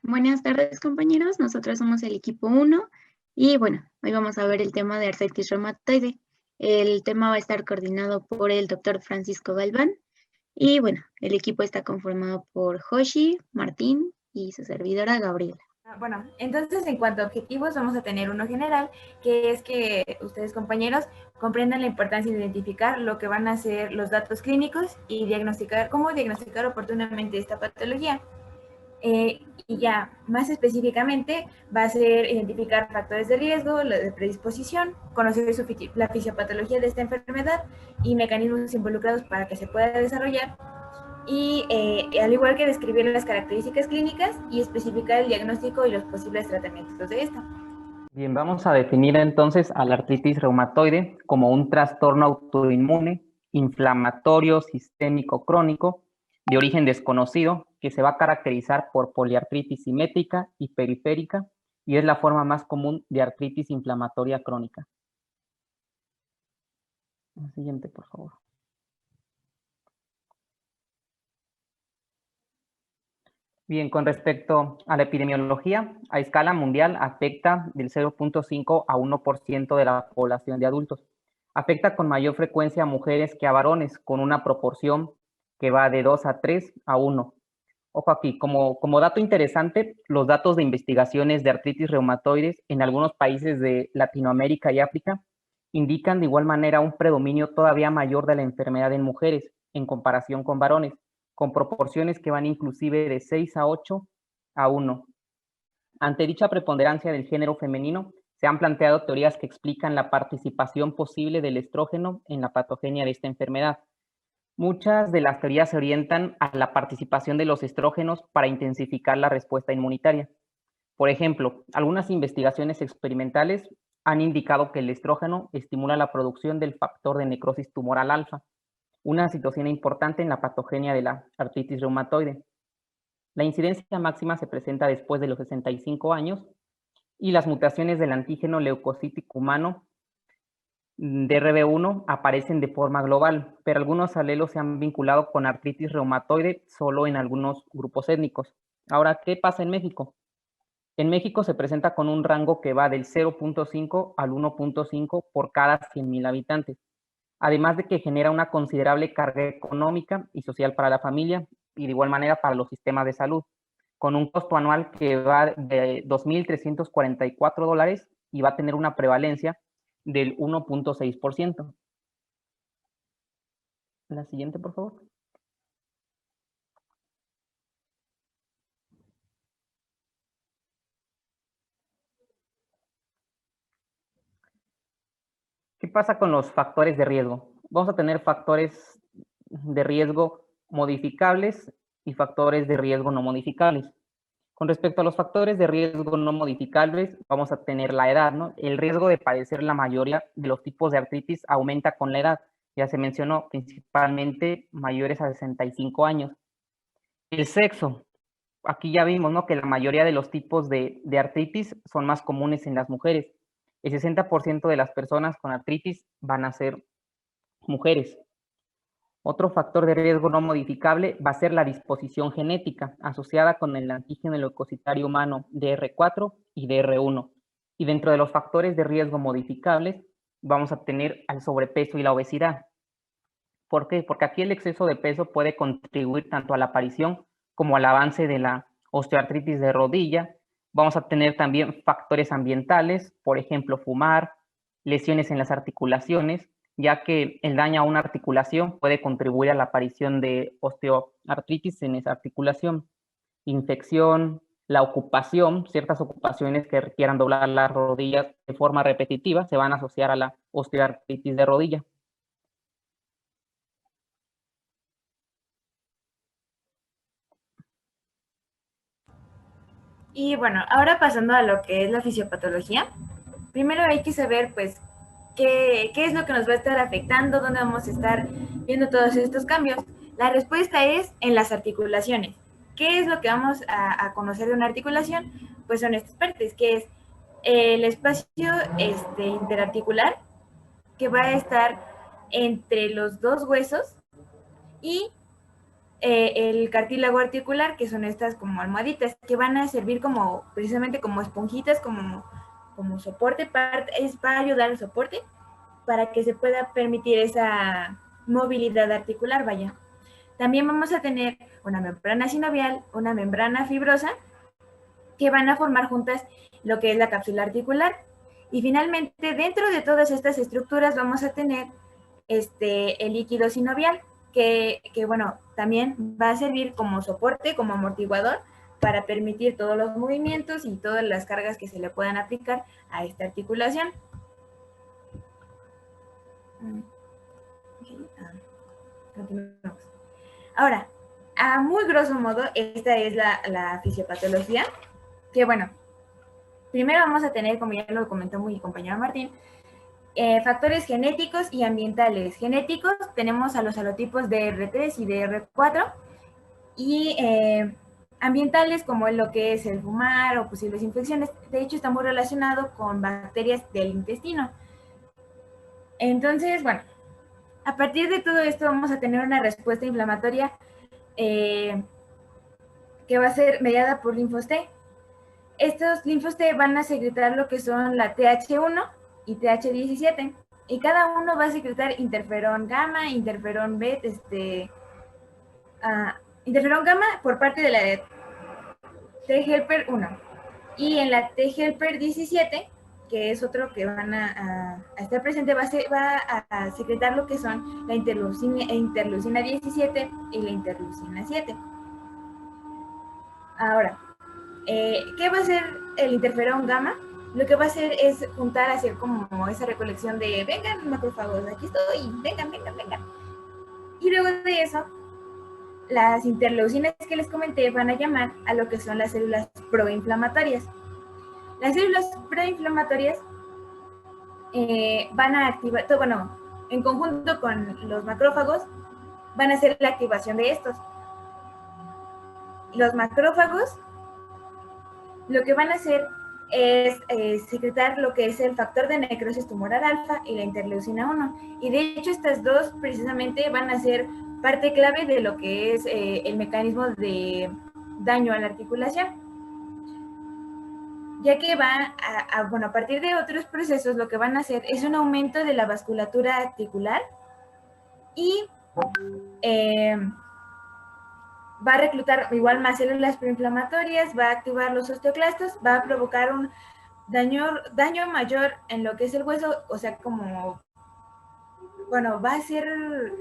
Buenas tardes, compañeros. Nosotros somos el equipo 1 y bueno, hoy vamos a ver el tema de artritis reumatoide. El tema va a estar coordinado por el doctor Francisco Galván y bueno, el equipo está conformado por Joshi, Martín y su servidora Gabriela. Bueno, entonces en cuanto a objetivos vamos a tener uno general, que es que ustedes compañeros comprendan la importancia de identificar lo que van a ser los datos clínicos y diagnosticar, cómo diagnosticar oportunamente esta patología. Y ya más específicamente va a ser identificar factores de riesgo, la de predisposición, conocer la fisiopatología de esta enfermedad y mecanismos involucrados para que se pueda desarrollar y al igual que describir las características clínicas y especificar el diagnóstico y los posibles tratamientos de esta. Bien, vamos a definir entonces a la artritis reumatoide como un trastorno autoinmune, inflamatorio, sistémico, crónico, de origen desconocido, que se va a caracterizar por poliartritis simétrica y periférica, y es la forma más común de artritis inflamatoria crónica. La siguiente, por favor. Bien, con respecto a la epidemiología, a escala mundial afecta del 0.5 a 1% de la población de adultos. Afecta con mayor frecuencia a mujeres que a varones, con una proporción que va de 2 a 3 a 1. Ojo aquí, como dato interesante, los datos de investigaciones de artritis reumatoides en algunos países de Latinoamérica y África indican de igual manera un predominio todavía mayor de la enfermedad en mujeres en comparación con varones, con proporciones que van inclusive de 6 a 8 a 1. Ante dicha preponderancia del género femenino, se han planteado teorías que explican la participación posible del estrógeno en la patogenia de esta enfermedad. Muchas de las teorías se orientan a la participación de los estrógenos para intensificar la respuesta inmunitaria. Por ejemplo, algunas investigaciones experimentales han indicado que el estrógeno estimula la producción del factor de necrosis tumoral alfa, una citocina importante en la patogenia de la artritis reumatoide. La incidencia máxima se presenta después de los 65 años y las mutaciones del antígeno leucocítico humano DRB1 aparecen de forma global, pero algunos alelos se han vinculado con artritis reumatoide solo en algunos grupos étnicos. Ahora, ¿qué pasa en México? En México se presenta con un rango que va del 0.5 al 1.5 por cada 100,000 habitantes, además de que genera una considerable carga económica y social para la familia y de igual manera para los sistemas de salud, con un costo anual que va de $2,344 y va a tener una prevalencia del 1.6%. La siguiente, por favor. ¿Qué pasa con los factores de riesgo? Vamos a tener factores de riesgo modificables y factores de riesgo no modificables. Con respecto a los factores de riesgo no modificables, vamos a tener la edad, ¿no? El riesgo de padecer la mayoría de los tipos de artritis aumenta con la edad. Ya se mencionó, principalmente mayores a 65 años. El sexo. Aquí ya vimos, ¿no?, que la mayoría de los tipos de artritis son más comunes en las mujeres. El 60% de las personas con artritis van a ser mujeres. Otro factor de riesgo no modificable va a ser la disposición genética asociada con el antígeno leucocitario humano DR4 y DR1. Y dentro de los factores de riesgo modificables vamos a tener al sobrepeso y la obesidad. ¿Por qué? Porque aquí el exceso de peso puede contribuir tanto a la aparición como al avance de la osteoartritis de rodilla. Vamos a tener también factores ambientales, por ejemplo, fumar, lesiones en las articulaciones, ya que el daño a una articulación puede contribuir a la aparición de osteoartritis en esa articulación. Infección, la ocupación, ciertas ocupaciones que requieran doblar las rodillas de forma repetitiva se van a asociar a la osteoartritis de rodilla. Y bueno, ahora pasando a lo que es la fisiopatología, primero hay que saber pues qué es lo que nos va a estar afectando, dónde vamos a estar viendo todos estos cambios. La respuesta es en las articulaciones. ¿Qué es lo que vamos a conocer de una articulación? Pues son estas partes, que es el espacio interarticular, que va a estar entre los dos huesos, y el cartílago articular, que son estas como almohaditas, que van a servir como, precisamente como esponjitas, como soporte, es para ayudar al soporte, para que se pueda permitir esa movilidad articular, vaya. También vamos a tener una membrana sinovial, una membrana fibrosa, que van a formar juntas lo que es la cápsula articular. Y finalmente, dentro de todas estas estructuras vamos a tener el líquido sinovial, que bueno, también va a servir como soporte, como amortiguador, para permitir todos los movimientos y todas las cargas que se le puedan aplicar a esta articulación. Continuamos. Ahora, a muy grosso modo, esta es la fisiopatología, que bueno, primero vamos a tener, como ya lo comentó mi compañero Martín, factores genéticos y ambientales. Genéticos tenemos a los halotipos de R3 y de R4, y ambientales como lo que es el fumar o posibles infecciones. De hecho, está muy relacionado con bacterias del intestino. Entonces, bueno, a partir de todo esto vamos a tener una respuesta inflamatoria que va a ser mediada por linfos T. Estos linfos T van a secretar lo que son la TH1 y TH17, y cada uno va a secretar interferón gamma, interferón beta, interferón gamma por parte de la T-helper 1, y en la T-helper 17, que es otro que van a estar presente, va a secretar lo que son la interleucina 17 y la interleucina 7. Ahora, ¿qué va a hacer el interferón gamma? Lo que va a hacer es juntar, hacer como esa recolección de vengan macrófagos, aquí estoy, vengan. Y luego de eso, las interleucinas que les comenté van a llamar a lo que son las células proinflamatorias. Las células proinflamatorias van a activar, bueno, en conjunto con los macrófagos, van a hacer la activación de estos. Los macrófagos lo que van a hacer es secretar lo que es el factor de necrosis tumoral alfa y la interleucina 1. Y de hecho estas dos precisamente van a ser parte clave de lo que es el mecanismo de daño a la articulación. Ya que va bueno, a partir de otros procesos lo que van a hacer es un aumento de la vasculatura articular y va a reclutar igual más células proinflamatorias, va a activar los osteoclastos, va a provocar un daño mayor en lo que es el hueso, o sea, como, bueno, va a ser,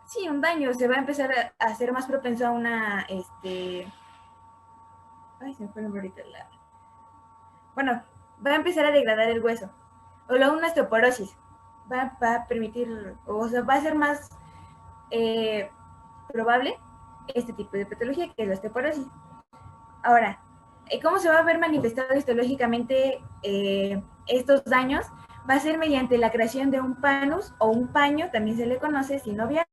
sí, un daño, se va a empezar a hacer más propenso a una, ay, se me fue el nombre ahorita, bueno, va a empezar a degradar el hueso, o una osteoporosis, va a permitir, o sea, va a ser más probable este tipo de patología, que es la osteoporosis. Ahora, ¿cómo se va a ver manifestado histológicamente estos daños? Va a ser mediante la creación de un panus o un paño, también se le conoce sinovial.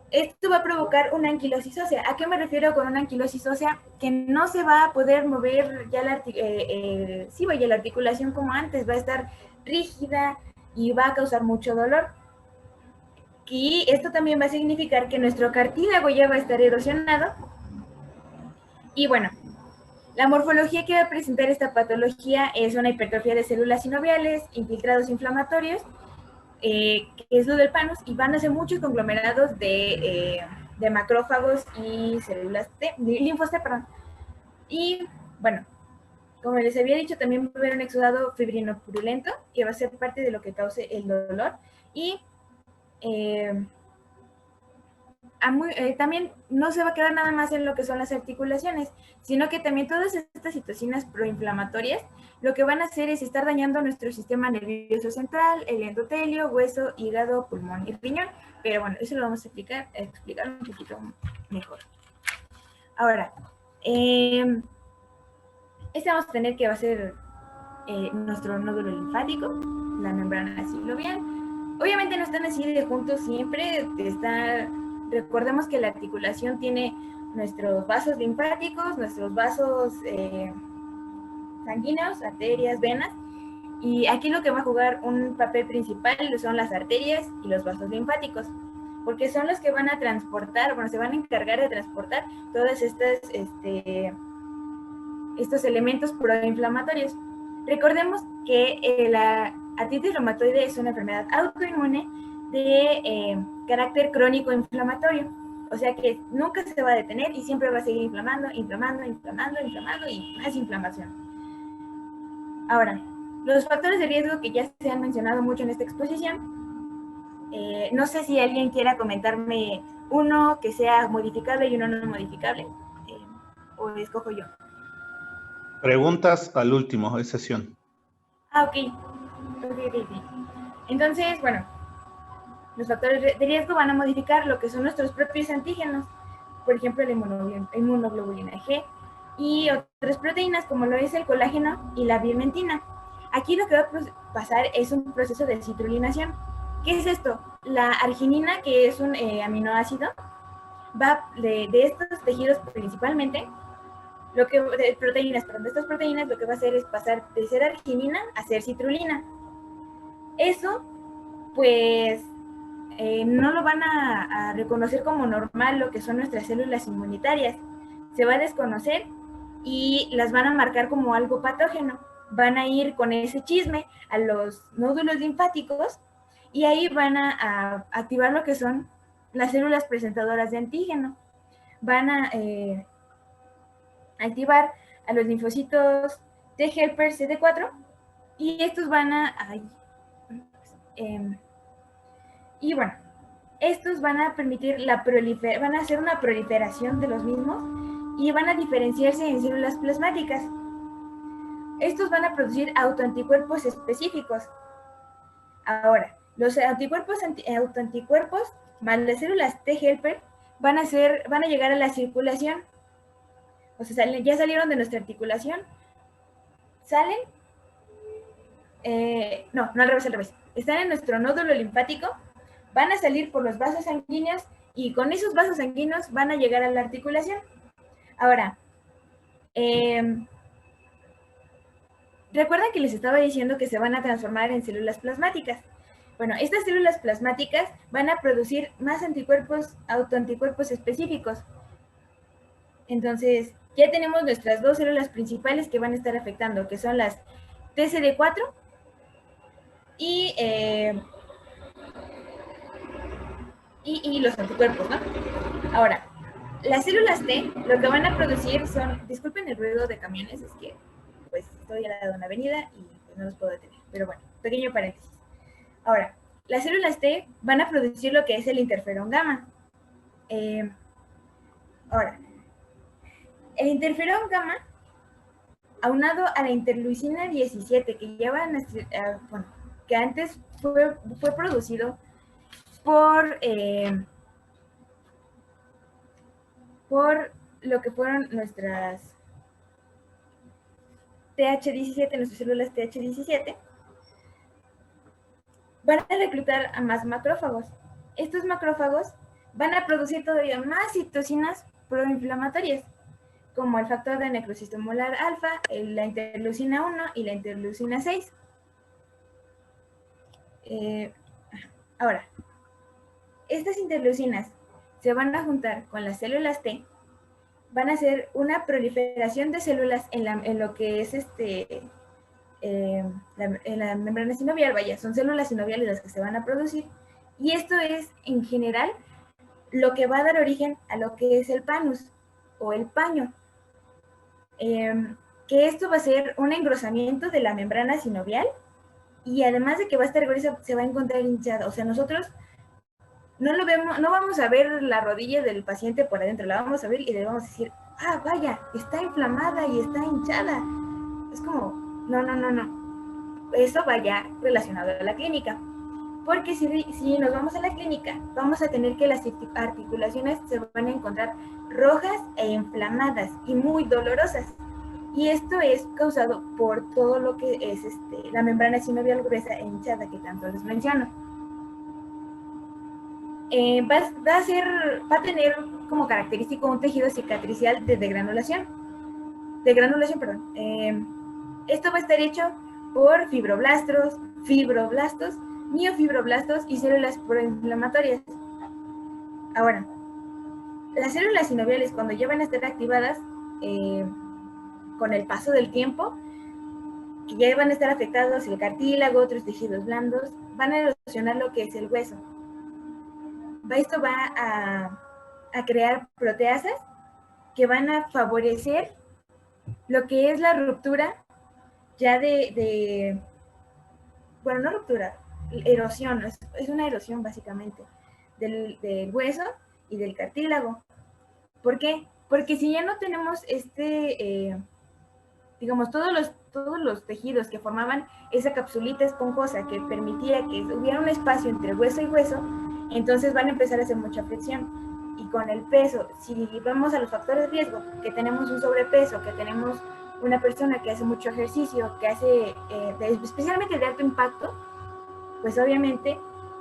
Esto va a provocar una anquilosis ósea. ¿A qué me refiero con una anquilosis ósea? Que no se va a poder mover ya la articulación como antes, va a estar rígida y va a causar mucho dolor. Y esto también va a significar que nuestro cartílago ya va a estar erosionado. Y bueno, la morfología que va a presentar esta patología es una hipertrofia de células sinoviales, infiltrados inflamatorios, que es lo del panus, y van a ser muchos conglomerados de macrófagos y células linfos T, perdón. Y bueno, como les había dicho, también va a haber un exudado fibrinopurulento, que va a ser parte de lo que cause el dolor, y también no se va a quedar nada más en lo que son las articulaciones, sino que también todas estas citocinas proinflamatorias lo que van a hacer es estar dañando nuestro sistema nervioso central, el endotelio, hueso, hígado, pulmón y riñón. Pero bueno, eso lo vamos a explicar un poquito mejor. Ahora, vamos a tener que va a ser nuestro nódulo linfático, la membrana sinovial. Obviamente no están así de juntos siempre, recordemos que la articulación tiene nuestros vasos linfáticos, nuestros vasos sanguíneos, arterias, venas, y aquí lo que va a jugar un papel principal son las arterias y los vasos linfáticos. porque son los que van a transportar, bueno, se van a encargar de transportar todas estas, estos elementos proinflamatorios. Recordemos que la artritis reumatoide es una enfermedad autoinmune de carácter crónico inflamatorio, o sea que nunca se va a detener y siempre va a seguir inflamando y más inflamación. Ahora, los factores de riesgo que ya se han mencionado mucho en esta exposición, no sé si alguien quiera comentarme uno que sea modificable y uno no modificable, o escojo yo. Preguntas al último, es sesión. Ok. Entonces, bueno, los factores de riesgo van a modificar lo que son nuestros propios antígenos, por ejemplo, la inmunoglobulina G y otras proteínas como lo es el colágeno y la vimentina. Aquí lo que va a pasar es un proceso de citrulinación. ¿Qué es esto? La arginina, que es un aminoácido, va de estos tejidos principalmente, de estas proteínas lo que va a hacer es pasar de ser arginina a ser citrulina. Eso, pues, no lo van a reconocer como normal lo que son nuestras células inmunitarias. Se va a desconocer y las van a marcar como algo patógeno. Van a ir con ese chisme a los nódulos linfáticos y ahí van a activar lo que son las células presentadoras de antígeno. Van a activar a los linfocitos T helper CD4 y estos van y bueno, estos van a permitir van a hacer una proliferación de los mismos y van a diferenciarse en células plasmáticas. Estos van a producir autoanticuerpos específicos. Ahora, los autoanticuerpos más las células T helper van a llegar a la circulación. O sea, ya salieron de nuestra articulación, salen, no al revés, están en nuestro nódulo linfático, van a salir por los vasos sanguíneos y con esos vasos sanguíneos van a llegar a la articulación. Ahora, recuerdan que les estaba diciendo que se van a transformar en células plasmáticas. Bueno, estas células plasmáticas van a producir más autoanticuerpos específicos. Entonces, ya tenemos nuestras dos células principales que van a estar afectando, que son las TCD4 y los anticuerpos, ¿no? Ahora, las células T lo que van a producir son, disculpen el ruido de camiones, es que pues estoy al lado de una avenida y pues, no los puedo detener, pero bueno, pequeño paréntesis. Ahora, las células T van a producir lo que es el interferón gamma. Ahora, el interferón gamma, aunado a la interleucina 17, que ya que antes fue producido por lo que fueron nuestras TH17, nuestras células TH17, van a reclutar a más macrófagos. Estos macrófagos van a producir todavía más citocinas proinflamatorias, como el factor de necrosis tumoral alfa, la interleucina 1 y la interleucina 6. Ahora, estas interleucinas se van a juntar con las células T, van a hacer una proliferación de células en lo que es en la membrana sinovial, vaya, son células sinoviales las que se van a producir, y esto es, en general, lo que va a dar origen a lo que es el panus, o el paño, que esto va a ser un engrosamiento de la membrana sinovial, y además de que va a estar gruesa, se va a encontrar hinchada. O sea, nosotros no vamos a ver la rodilla del paciente por adentro, la vamos a ver y le vamos a decir, ah, vaya, está inflamada y está hinchada. Es como, no. Eso vaya relacionado a la clínica. Porque si nos vamos a la clínica, vamos a tener que las articulaciones se van a encontrar rojas e inflamadas y muy dolorosas. Y esto es causado por todo lo que es la membrana sinovial gruesa e hinchada que tanto les menciono. Va a tener como característico un tejido cicatricial de granulación. Esto va a estar hecho por fibroblastos, miofibroblastos y células proinflamatorias. Ahora, las células sinoviales, cuando ya van a estar activadas con el paso del tiempo, que ya van a estar afectados el cartílago, otros tejidos blandos, van a erosionar lo que es el hueso. Esto va a crear proteasas que van a favorecer lo que es la ruptura ya bueno, no ruptura, erosión, es una erosión básicamente del hueso y del cartílago. ¿Por qué? Porque si ya no tenemos digamos, todos los tejidos que formaban esa capsulita esponjosa que permitía que hubiera un espacio entre hueso y hueso, entonces van a empezar a hacer mucha fricción. Y con el peso, si vamos a los factores de riesgo, que tenemos un sobrepeso, que tenemos una persona que hace mucho ejercicio, que hace especialmente de alto impacto, pues obviamente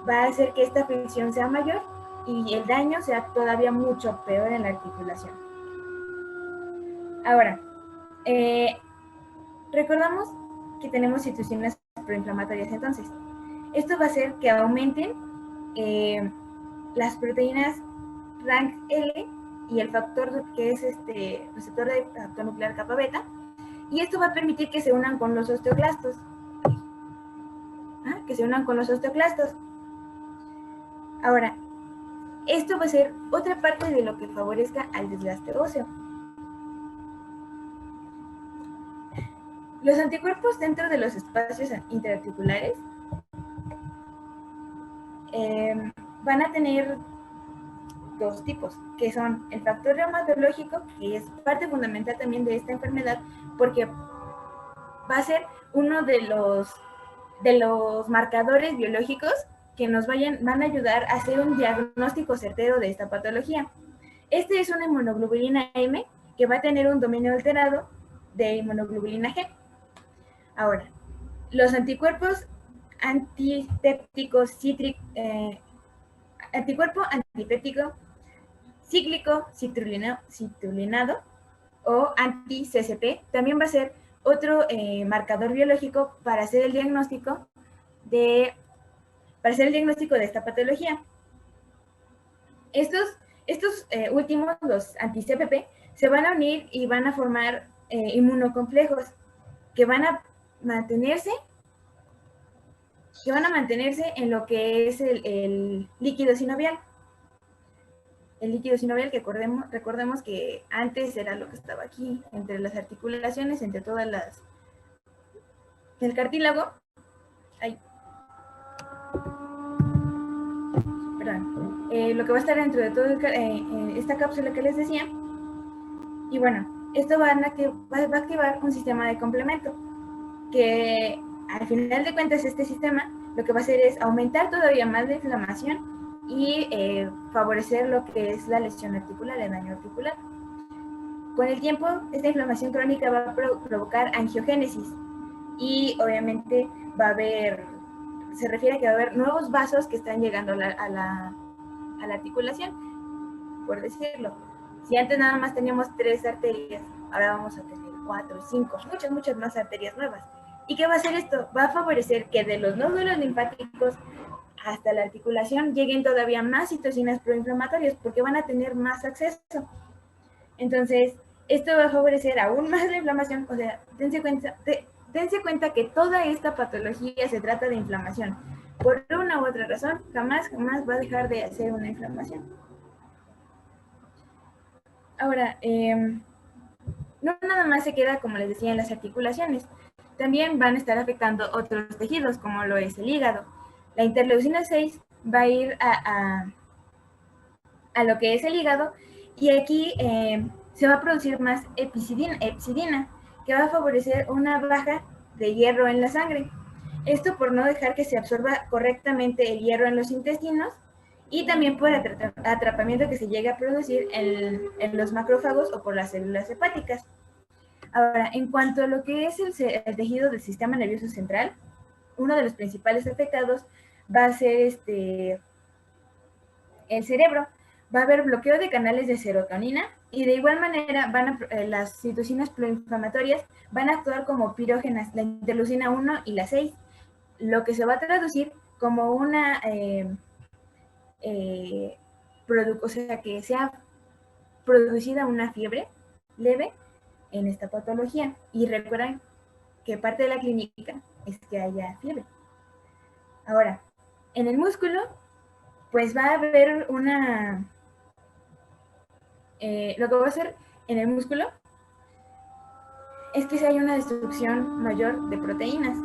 va a hacer que esta fricción sea mayor y el daño sea todavía mucho peor en la articulación. Ahora, recordamos que tenemos situaciones proinflamatorias, entonces esto va a hacer que aumenten las proteínas RANKL y el factor que es receptor de factor nuclear kappa beta, y esto va a permitir que se unan con los osteoclastos. Ahora, esto va a ser otra parte de lo que favorezca al desgaste óseo. Los anticuerpos dentro de los espacios interarticulares van a tener dos tipos, que son el factor reumatológico, que es parte fundamental también de esta enfermedad, porque va a ser uno de los marcadores biológicos que nos van a ayudar a hacer un diagnóstico certero de esta patología. Este es una inmunoglobulina M que va a tener un dominio alterado de inmunoglobulina G. Ahora, los anticuerpos antipépticos anticuerpo antipéptico cíclico citrulinado o anti-CCP también va a ser otro marcador biológico para hacer el diagnóstico de esta patología. Estos últimos, los anti-CPP, se van a unir y van a formar inmunocomplejos que van a mantenerse en lo que es el líquido sinovial. El líquido sinovial, que recordemos que antes era lo que estaba aquí, entre las articulaciones, entre todas las del cartílago. Lo que va a estar dentro de toda esta cápsula que les decía. Y bueno, esto va a activar un sistema de complemento, que al final de cuentas este sistema lo que va a hacer es aumentar todavía más la inflamación y favorecer lo que es la lesión articular, el daño articular. Con el tiempo, esta inflamación crónica va a provocar angiogénesis y obviamente se refiere a que va a haber nuevos vasos que están llegando a la articulación, por decirlo. Si antes nada más teníamos 3 arterias, ahora vamos a tener 4, 5, muchas más arterias nuevas. ¿Y qué va a hacer esto? Va a favorecer que de los nódulos linfáticos hasta la articulación lleguen todavía más citocinas proinflamatorias porque van a tener más acceso. Entonces, esto va a favorecer aún más la inflamación. O sea, dense cuenta que toda esta patología se trata de inflamación. Por una u otra razón, jamás va a dejar de hacer una inflamación. Ahora, no nada más se queda, como les decía, en las articulaciones. También van a estar afectando otros tejidos, como lo es el hígado. La interleucina 6 va a ir a lo que es el hígado, y aquí se va a producir más hepcidina, que va a favorecer una baja de hierro en la sangre. Esto por no dejar que se absorba correctamente el hierro en los intestinos, y también por atrapamiento que se llegue a producir en los macrófagos o por las células hepáticas. Ahora, en cuanto a lo que es el tejido del sistema nervioso central, uno de los principales afectados va a ser el cerebro. Va a haber bloqueo de canales de serotonina, y de igual manera las citocinas proinflamatorias van a actuar como pirógenas, la interleucina 1 y la 6, lo que se va a traducir como una o sea, que sea producida una fiebre leve en esta patología. Y recuerden que parte de la clínica es que haya fiebre. Ahora, en el músculo, pues va a haber una... lo que va a hacer en el músculo es que si hay una destrucción mayor de proteínas.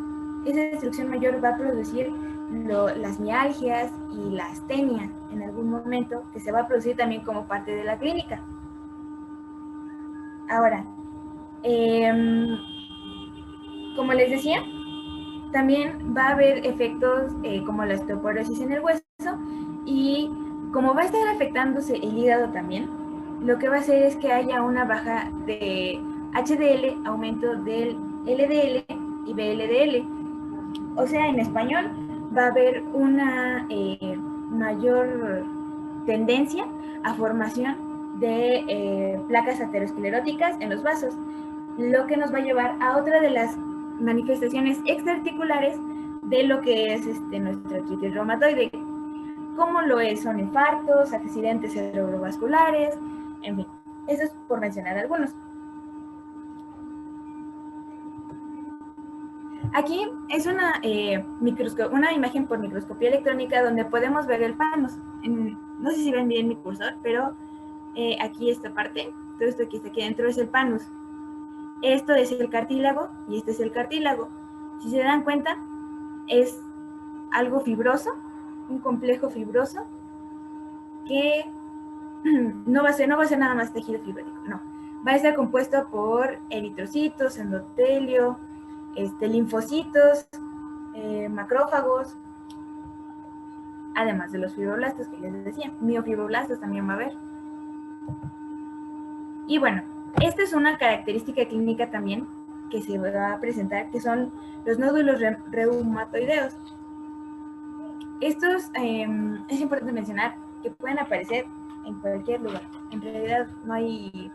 Esa destrucción mayor va a producir las mialgias y la astenia en algún momento, que se va a producir también como parte de la clínica. Ahora, como les decía, también va a haber efectos como la osteoporosis en el hueso, y como va a estar afectándose el hígado también, lo que va a hacer es que haya una baja de HDL, aumento del LDL y VLDL. O sea, en español va a haber una mayor tendencia a formación de placas ateroscleróticas en los vasos, lo que nos va a llevar a otra de las manifestaciones extraarticulares de lo que es nuestra artritis reumatoide, como son infartos, accidentes cerebrovasculares, en fin, eso es por mencionar algunos. Aquí es una imagen por microscopía electrónica donde podemos ver el panus. No sé si ven bien mi cursor, pero aquí esta parte, todo esto que está aquí dentro es el panus. Esto es el cartílago y este es el cartílago. Si se dan cuenta, es algo fibroso, un complejo fibroso que no va a ser nada más tejido fibrótico, no. Va a estar compuesto por eritrocitos, endotelio, linfocitos, macrófagos, además de los fibroblastos que les decía. Miofibroblastos también va a haber. Y bueno, esta es una característica clínica también que se va a presentar, que son los nódulos reumatoideos. Estos es importante mencionar que pueden aparecer en cualquier lugar. En realidad no hay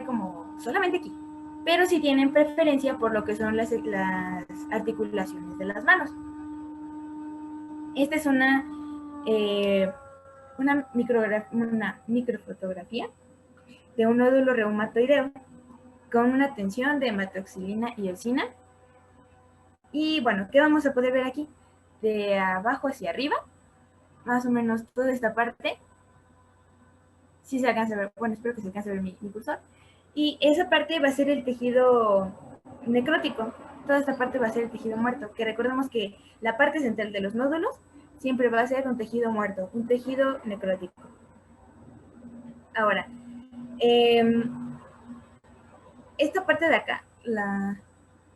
como solamente aquí, pero sí tienen preferencia por lo que son las articulaciones de las manos. Esta es una microfotografía de un nódulo reumatoideo con una tensión de hematoxilina y eosina. Y bueno, ¿qué vamos a poder ver aquí? De abajo hacia arriba, más o menos toda esta parte. Sí se alcanza a ver, bueno, espero que se alcance a ver mi cursor. Y esa parte va a ser el tejido necrótico. Toda esta parte va a ser el tejido muerto, que recordemos que la parte central de los nódulos siempre va a ser un tejido muerto, un tejido necrótico. Ahora, esta parte de acá,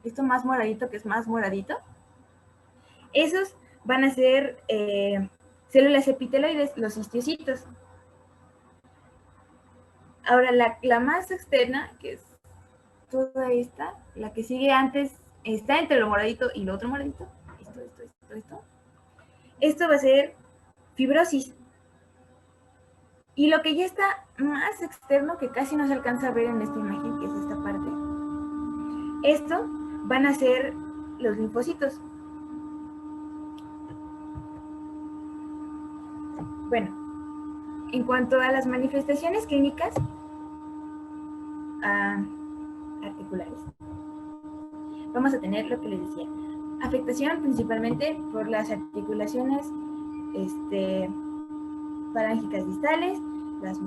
esto más moradito, que es más moradito, esos van a ser células epiteloides, los histiocitos. Ahora, la más externa, que es toda esta, la que sigue antes, está entre lo moradito y lo otro moradito. Esto va a ser fibrosis. Y lo que ya está más externo, que casi no se alcanza a ver en esta imagen, que es esta parte, esto van a ser los linfocitos. Bueno, en cuanto a las manifestaciones clínicas articulares, vamos a tener lo que les decía, afectación principalmente por las articulaciones falángicas distales, las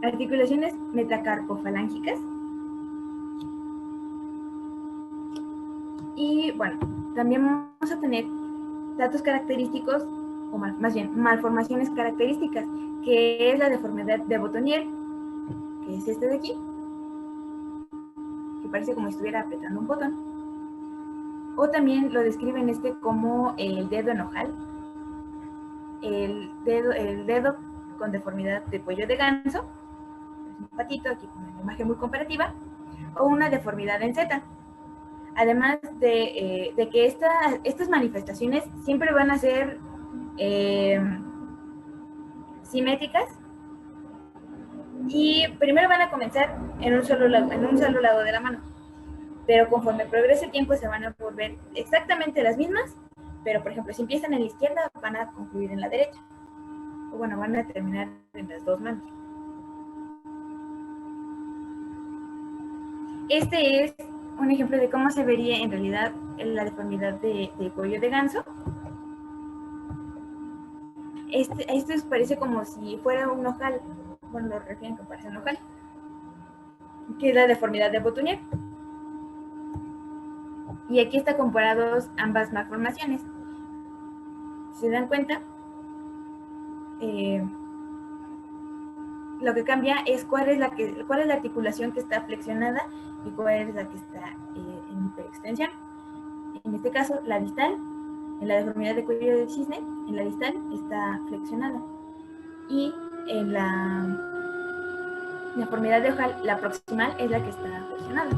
articulaciones metacarpofalángicas. Y bueno, también vamos a tener datos característicos, o más bien malformaciones características, que es la deformidad de Botonier, que es este de aquí, que parece como si estuviera apretando un botón. O también lo describen como el dedo en ojal, el dedo con deformidad de cuello de ganso, es un patito, aquí con una imagen muy comparativa, o una deformidad en Z. Además de que estas manifestaciones siempre van a ser simétricas, y primero van a comenzar en un solo lado de la mano. pero conforme progrese el tiempo se van a volver exactamente las mismas, pero por ejemplo, si empiezan en la izquierda, van a concluir en la derecha. O bueno, van a terminar en las dos manos. Este es un ejemplo de cómo se vería en realidad la deformidad de cuello de ganso. Esto parece como si fuera un ojal, bueno, lo refieren que parece un ojal, que es la deformidad de Botonier. Y aquí está comparados ambas malformaciones. Si se dan cuenta, lo que cambia es cuál es la articulación que está flexionada y cuál es la que está en hiperextensión. En este caso, la distal, en la deformidad de cuello de cisne, en la distal está flexionada. Y en la deformidad de ojal, la proximal es la que está flexionada.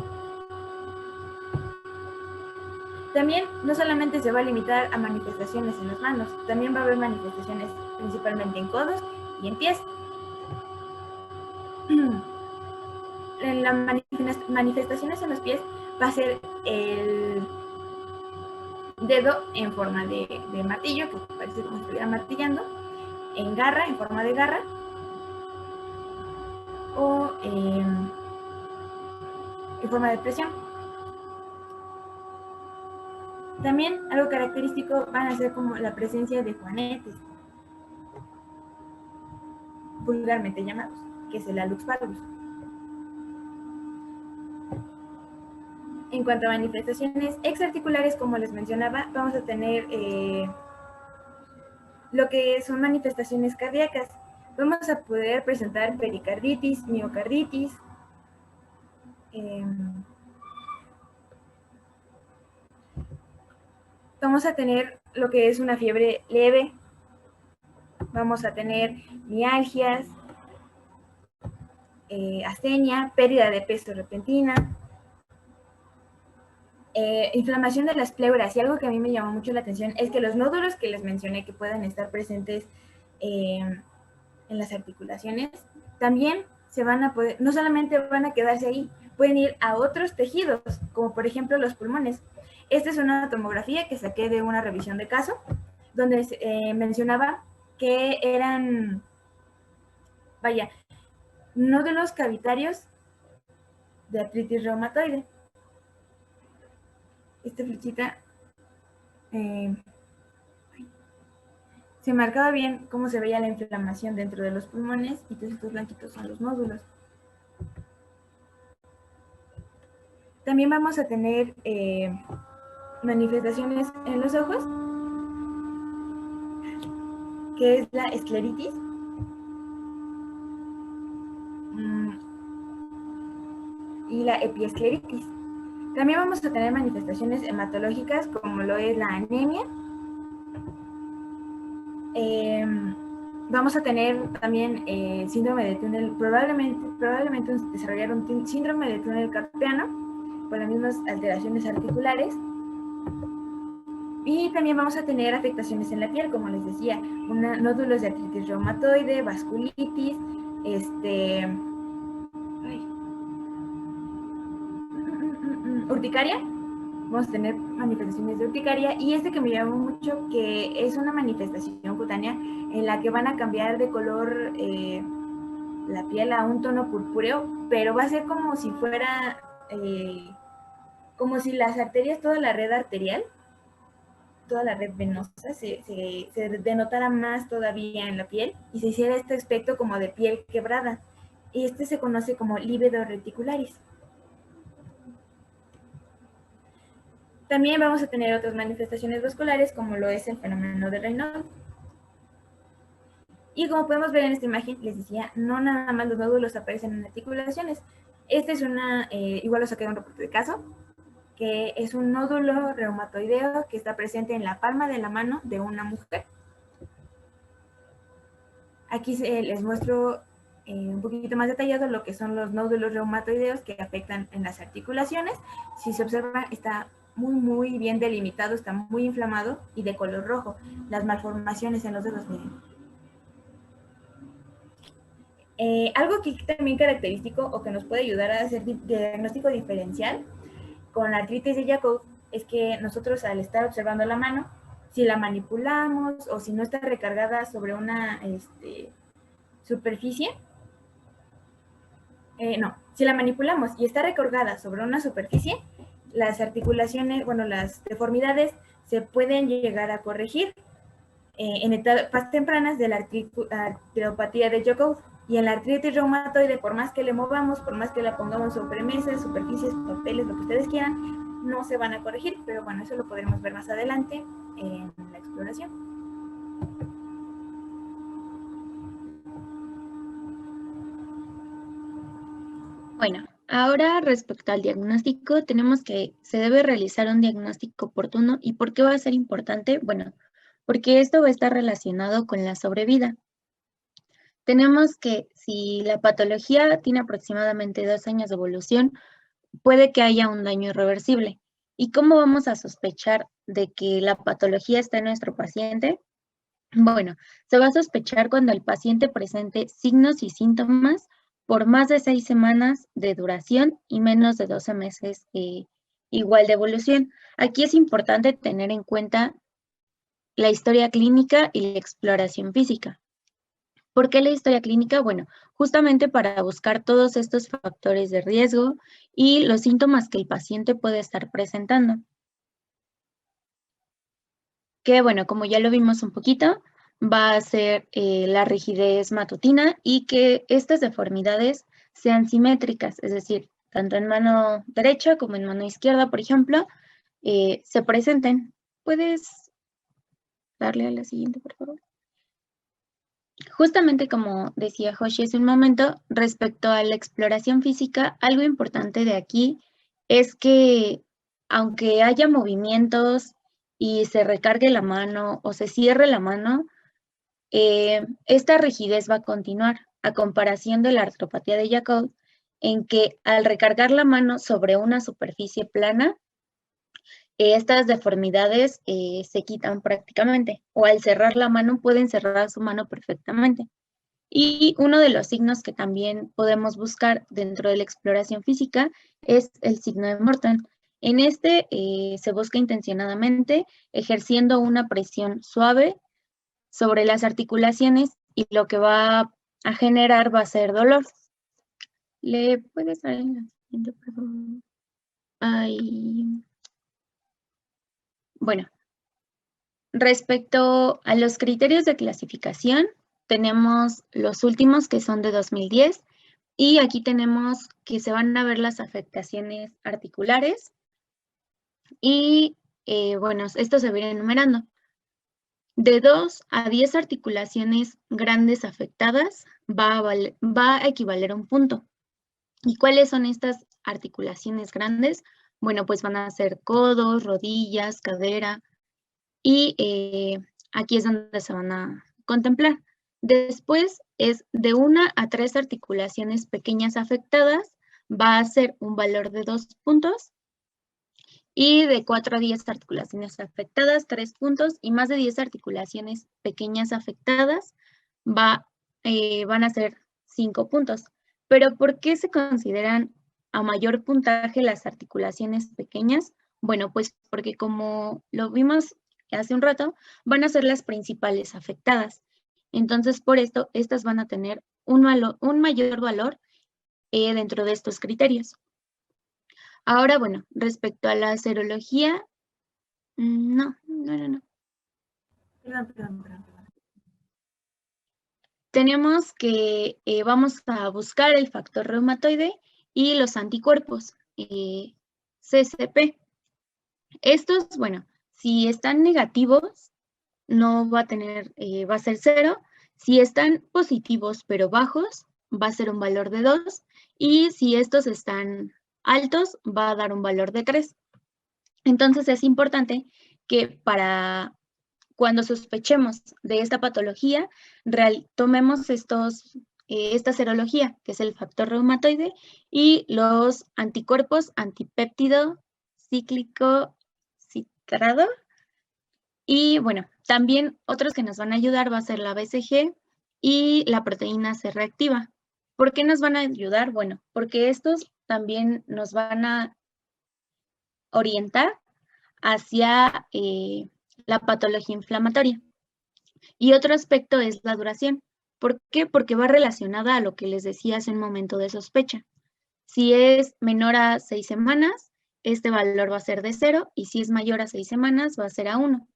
También no solamente se va a limitar a manifestaciones en las manos, también va a haber manifestaciones principalmente en codos y en pies. En las manifestaciones en los pies va a ser el dedo en forma de martillo, que parece como si estuviera martillando, en garra, en forma de garra, o en forma de presión. También algo característico van a ser como la presencia de juanetes, vulgarmente llamados, que es el hallux valgus. En cuanto a manifestaciones exarticulares, como les mencionaba, vamos a tener lo que son manifestaciones cardíacas. Vamos a poder presentar pericarditis, miocarditis, vamos a tener lo que es una fiebre leve, vamos a tener mialgias, astenia, pérdida de peso repentina, inflamación de las pleuras. Y algo que a mí me llamó mucho la atención es que los nódulos que les mencioné que pueden estar presentes en las articulaciones, también se van a poder, no solamente van a quedarse ahí, pueden ir a otros tejidos, como por ejemplo los pulmones. Esta es una tomografía que saqué de una revisión de caso, donde mencionaba que eran, vaya, nódulos cavitarios de artritis reumatoide. Esta flechita se marcaba bien cómo se veía la inflamación dentro de los pulmones, y todos estos blanquitos son los nódulos. También vamos a tener manifestaciones en los ojos, que es la escleritis. Y la epiescleritis. También vamos a tener manifestaciones hematológicas, como lo es la anemia. Vamos a tener también síndrome de túnel, probablemente desarrollar un síndrome de túnel carpiano por las mismas alteraciones articulares. Y también vamos a tener afectaciones en la piel, como les decía, nódulos de artritis reumatoide, vasculitis, urticaria. Vamos a tener manifestaciones de urticaria, y que me llamó mucho, que es una manifestación cutánea en la que van a cambiar de color la piel a un tono purpúreo, pero va a ser como si fuera, como si las arterias, toda la red arterial, toda la red venosa se denotara más todavía en la piel y se hiciera este aspecto como de piel quebrada, y se conoce como lívido reticularis. También vamos a tener otras manifestaciones vasculares, como lo es el fenómeno de Raynaud. Y como podemos ver en esta imagen, les decía, no nada más los nódulos aparecen en articulaciones. Esta es igual lo saqué de un reporte de caso, que es un nódulo reumatoideo que está presente en la palma de la mano de una mujer. Aquí les muestro un poquito más detallado lo que son los nódulos reumatoideos que afectan en las articulaciones. Si se observa, está muy bien delimitado, está muy inflamado y de color rojo. Las malformaciones en los dedos, miren. Algo que también característico o que nos puede ayudar a hacer diagnóstico diferencial, con la artritis de Jacob es que nosotros al estar observando la mano, si la manipulamos o si no está recargada sobre una superficie, si la manipulamos y está recargada sobre una superficie, las articulaciones, bueno, las deformidades se pueden llegar a corregir en etapas tempranas de la artropatía de Jacob. Y en la artritis reumatoide, por más que le movamos, por más que la pongamos sobre mesas, superficies, papeles, lo que ustedes quieran, no se van a corregir, pero bueno, eso lo podremos ver más adelante en la exploración. Bueno, ahora respecto al diagnóstico, tenemos que se debe realizar un diagnóstico oportuno. ¿Y por qué va a ser importante? Bueno, porque esto va a estar relacionado con la sobrevida. Tenemos que si la patología tiene aproximadamente 2 años de evolución, puede que haya un daño irreversible. ¿Y cómo vamos a sospechar de que la patología está en nuestro paciente? Bueno, se va a sospechar cuando el paciente presente signos y síntomas por más de 6 semanas de duración y menos de 12 meses igual de evolución. Aquí es importante tener en cuenta la historia clínica y la exploración física. ¿Por qué la historia clínica? Bueno, justamente para buscar todos estos factores de riesgo y los síntomas que el paciente puede estar presentando. Que bueno, como ya lo vimos un poquito, va a ser la rigidez matutina y que estas deformidades sean simétricas, es decir, tanto en mano derecha como en mano izquierda, por ejemplo, se presenten. ¿Puedes darle a la siguiente, por favor? Justamente como decía Joshi hace un momento, respecto a la exploración física, algo importante de aquí es que aunque haya movimientos y se recargue la mano o se cierre la mano, esta rigidez va a continuar, a comparación de la artropatía de Jacob, en que al recargar la mano sobre una superficie plana, estas deformidades se quitan prácticamente, o al cerrar la mano pueden cerrar su mano perfectamente. Y uno de los signos que también podemos buscar dentro de la exploración física es el signo de Morton. En este se busca intencionadamente ejerciendo una presión suave sobre las articulaciones y lo que va a generar va a ser dolor. ¿Le puedes dar en la siguiente, por favor? Ay. Bueno, respecto a los criterios de clasificación, tenemos los últimos que son de 2010 y aquí tenemos que se van a ver las afectaciones articulares y bueno, esto se va a ir enumerando. De 2 a 10 articulaciones grandes afectadas va a equivaler a un punto. ¿Y cuáles son estas articulaciones grandes? Bueno, pues van a ser codos, rodillas, cadera y aquí es donde se van a contemplar. Después es de 1 a 3 articulaciones pequeñas afectadas, va a ser un valor de 2 puntos. Y de 4 a 10 articulaciones afectadas, 3 puntos, y más de 10 articulaciones pequeñas afectadas, van a ser 5 puntos. Pero ¿por qué se consideran a mayor puntaje las articulaciones pequeñas? Bueno, pues porque como lo vimos hace un rato, van a ser las principales afectadas. Entonces, por esto, estas van a tener un mayor valor dentro de estos criterios. Ahora, bueno, respecto a la serología, no. Perdón. Tenemos que vamos a buscar el factor reumatoide y los anticuerpos, CCP. Estos, bueno, si están negativos, no va a tener, va a ser 0. Si están positivos pero bajos, va a ser un valor de 2. Y si estos están altos, va a dar un valor de 3. Entonces es importante que para cuando sospechemos de esta patología, tomemos esta serología, que es el factor reumatoide, y los anticuerpos antipéptido cíclico citrado. Y bueno, también otros que nos van a ayudar va a ser la BCG y la proteína C reactiva. ¿Por qué nos van a ayudar? Bueno, porque estos también nos van a orientar hacia la patología inflamatoria. Y otro aspecto es la duración. ¿Por qué? Porque va relacionada a lo que les decía hace un momento de sospecha. Si es menor a 6 semanas, este valor va a ser de 0, y si es mayor a 6 semanas, va a ser a 1.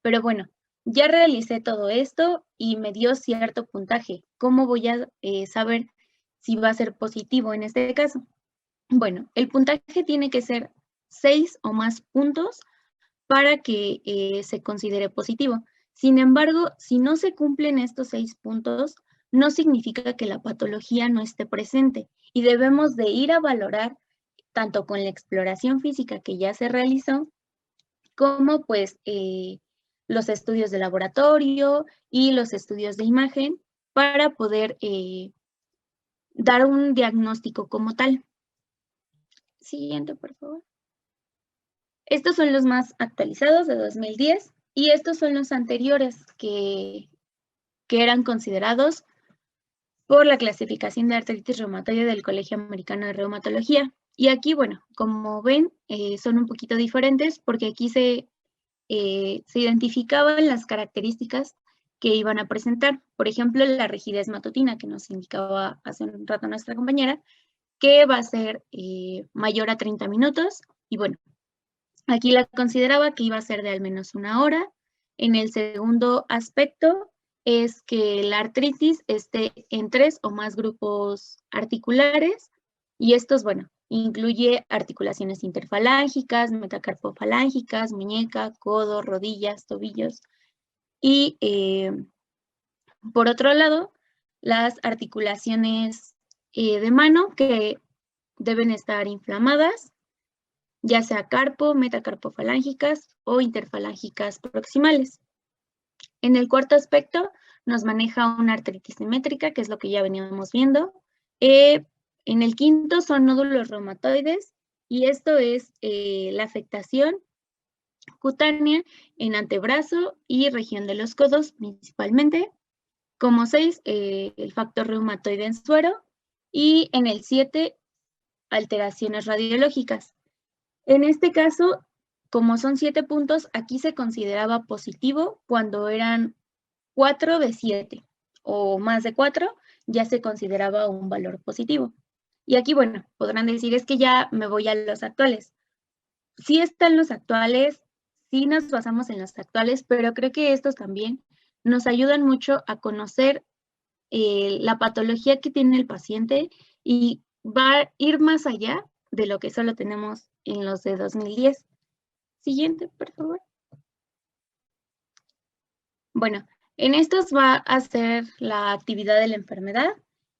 Pero bueno, ya realicé todo esto y me dio cierto puntaje. ¿Cómo voy a saber si va a ser positivo en este caso? Bueno, el puntaje tiene que ser 6 o más puntos para que se considere positivo. Sin embargo, si no se cumplen estos 6 puntos, no significa que la patología no esté presente, y debemos de ir a valorar tanto con la exploración física que ya se realizó, como pues los estudios de laboratorio y los estudios de imagen para poder dar un diagnóstico como tal. Siguiente, por favor. Estos son los más actualizados de 2010 y estos son los anteriores que eran considerados por la clasificación de artritis reumatoide del Colegio Americano de Reumatología. Y aquí, bueno, como ven, son un poquito diferentes porque aquí se identificaban las características que iban a presentar. Por ejemplo, la rigidez matutina que nos indicaba hace un rato nuestra compañera, que va a ser mayor a 30 minutos. Y bueno, aquí la consideraba que iba a ser de al menos 1 hora. En el segundo aspecto es que la artritis esté en 3 o más grupos articulares, y estos, bueno, incluye articulaciones interfalángicas, metacarpofalángicas, muñeca, codo, rodillas, tobillos. Y por otro lado, las articulaciones de mano que deben estar inflamadas, ya sea carpo, metacarpofalángicas o interfalángicas proximales. En el cuarto aspecto nos maneja una artritis simétrica, que es lo que ya veníamos viendo. En el quinto son nódulos reumatoides, y esto es la afectación cutánea en antebrazo y región de los codos principalmente. Como 6, el factor reumatoide en suero. Y en el 7, alteraciones radiológicas. En este caso, como son 7 puntos, aquí se consideraba positivo cuando eran 4 de 7 o más de 4, ya se consideraba un valor positivo. Y aquí, bueno, podrán decir, es que ya me voy a los actuales. Sí están los actuales, sí nos basamos en los actuales, pero creo que estos también nos ayudan mucho a conocer la patología que tiene el paciente, y va a ir más allá de lo que solo tenemos en los de 2010. Siguiente, por favor. Bueno, en estos va a ser la actividad de la enfermedad,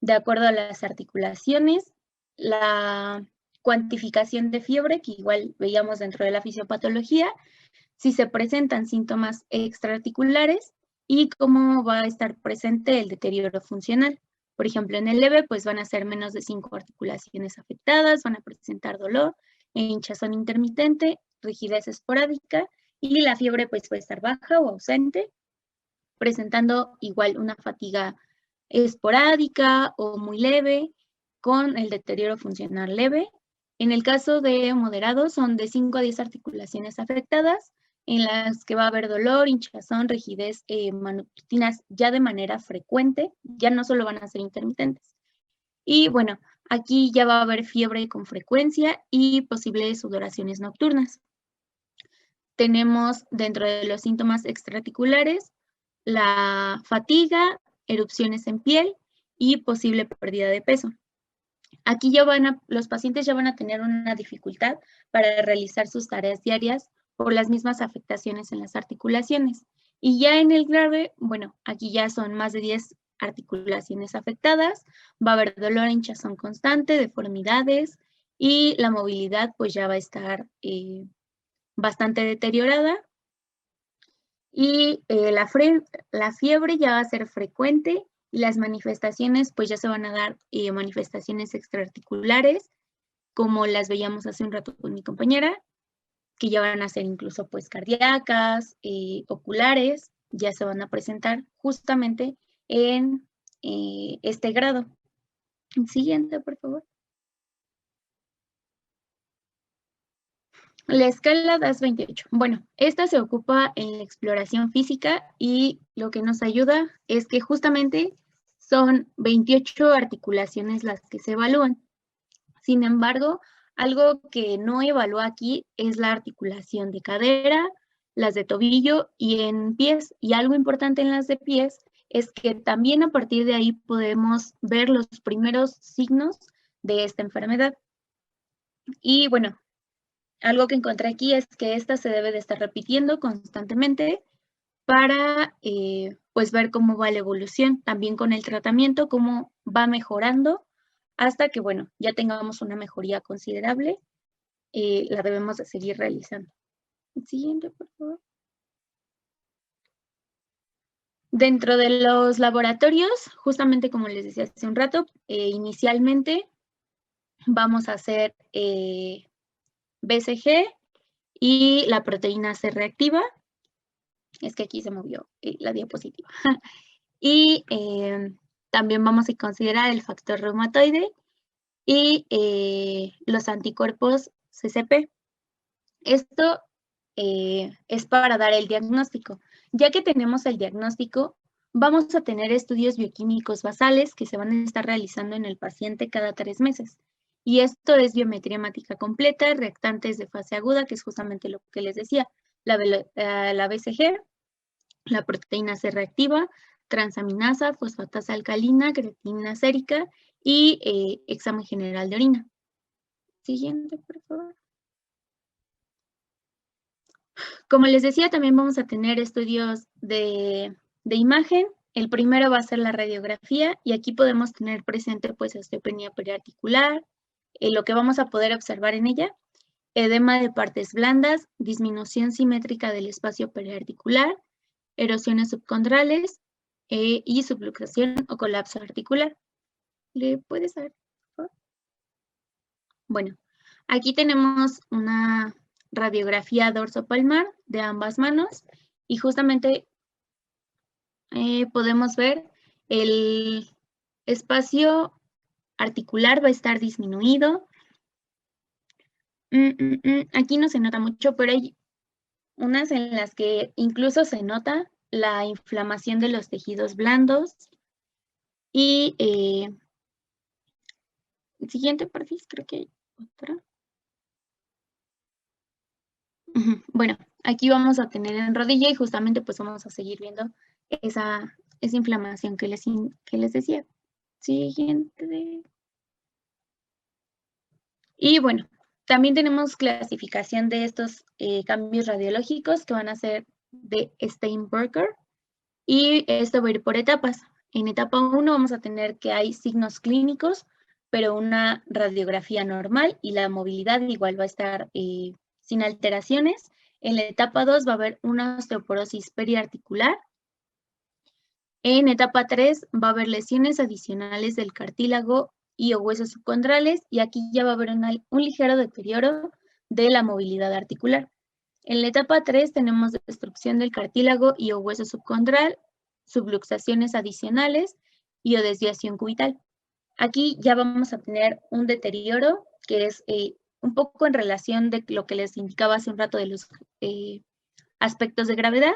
de acuerdo a las articulaciones, la cuantificación de fiebre, que igual veíamos dentro de la fisiopatología, si se presentan síntomas extraarticulares y cómo va a estar presente el deterioro funcional. Por ejemplo, en el leve, pues van a ser menos de 5 articulaciones afectadas, van a presentar dolor, hinchazón intermitente, rigidez esporádica, y la fiebre pues puede estar baja o ausente, presentando igual una fatiga esporádica o muy leve, con el deterioro funcional leve. En el caso de moderados, son de 5 a 10 articulaciones afectadas, en las que va a haber dolor, hinchazón, rigidez matutinas ya de manera frecuente, ya no solo van a ser intermitentes. Y bueno, aquí ya va a haber fiebre con frecuencia y posibles sudoraciones nocturnas. Tenemos dentro de los síntomas extraarticulares la fatiga, erupciones en piel y posible pérdida de peso. Aquí ya los pacientes ya van a tener una dificultad para realizar sus tareas diarias por las mismas afectaciones en las articulaciones. Y ya en el grave, bueno, aquí ya son más de 10 articulaciones afectadas, va a haber dolor, hinchazón constante, deformidades, y la movilidad pues ya va a estar bastante deteriorada. Y la fiebre ya va a ser frecuente, y las manifestaciones pues ya se van a dar manifestaciones extraarticulares, como las veíamos hace un rato con mi compañera, que ya van a ser incluso pues cardíacas, oculares, ya se van a presentar justamente en este grado. Siguiente, por favor. La escala DAS-28. Bueno, esta se ocupa en la exploración física y lo que nos ayuda es que justamente son 28 articulaciones las que se evalúan. Sin embargo, algo que no evalúa aquí es la articulación de cadera, las de tobillo y en pies. Y algo importante en las de pies es que también a partir de ahí podemos ver los primeros signos de esta enfermedad. Y bueno, algo que encontré aquí es que esta se debe de estar repitiendo constantemente para pues ver cómo va la evolución, también con el tratamiento, cómo va mejorando hasta que, bueno, ya tengamos una mejoría considerable, la debemos de seguir realizando. El siguiente, por favor. Dentro de los laboratorios, justamente como les decía hace un rato, inicialmente vamos a hacer BCG y la proteína C reactiva. Es que aquí se movió la diapositiva. Y también vamos a considerar el factor reumatoide y los anticuerpos CCP. Esto es para dar el diagnóstico. Ya que tenemos el diagnóstico, vamos a tener estudios bioquímicos basales que se van a estar realizando en el paciente cada 3 meses. Y esto es biometría hemática completa, reactantes de fase aguda, que es justamente lo que les decía, la BCG, la proteína C reactiva, transaminasa, fosfatasa alcalina, creatinina sérica y examen general de orina. Siguiente, por favor. Como les decía, también vamos a tener estudios de imagen. El primero va a ser la radiografía y aquí podemos tener presente pues osteopenia periarticular, lo que vamos a poder observar en ella, edema de partes blandas, disminución simétrica del espacio periarticular, erosiones subcondrales y subluxación o colapso articular. ¿Le puedes dar, por favor? Bueno, aquí tenemos una radiografía dorsopalmar de ambas manos y justamente podemos ver el espacio articular va a estar disminuido. Aquí no se nota mucho, pero hay unas en las que incluso se nota la inflamación de los tejidos blandos. Y el siguiente perfil, creo que hay otra. Bueno, aquí vamos a tener en rodilla y justamente pues vamos a seguir viendo esa inflamación que les decía. Siguiente. Y bueno, también tenemos clasificación de estos cambios radiológicos que van a ser de Steinberger y esto va a ir por etapas. En etapa 1 vamos a tener que hay signos clínicos, pero una radiografía normal y la movilidad igual va a estar sin alteraciones. En la etapa 2 va a haber una osteoporosis periarticular. En etapa 3 va a haber lesiones adicionales del cartílago y o huesos subcondrales y aquí ya va a haber un ligero deterioro de la movilidad articular. En la etapa 3 tenemos destrucción del cartílago y o hueso subcondral, subluxaciones adicionales y o desviación cubital. Aquí ya vamos a tener un deterioro que es un poco en relación de lo que les indicaba hace un rato de los aspectos de gravedad.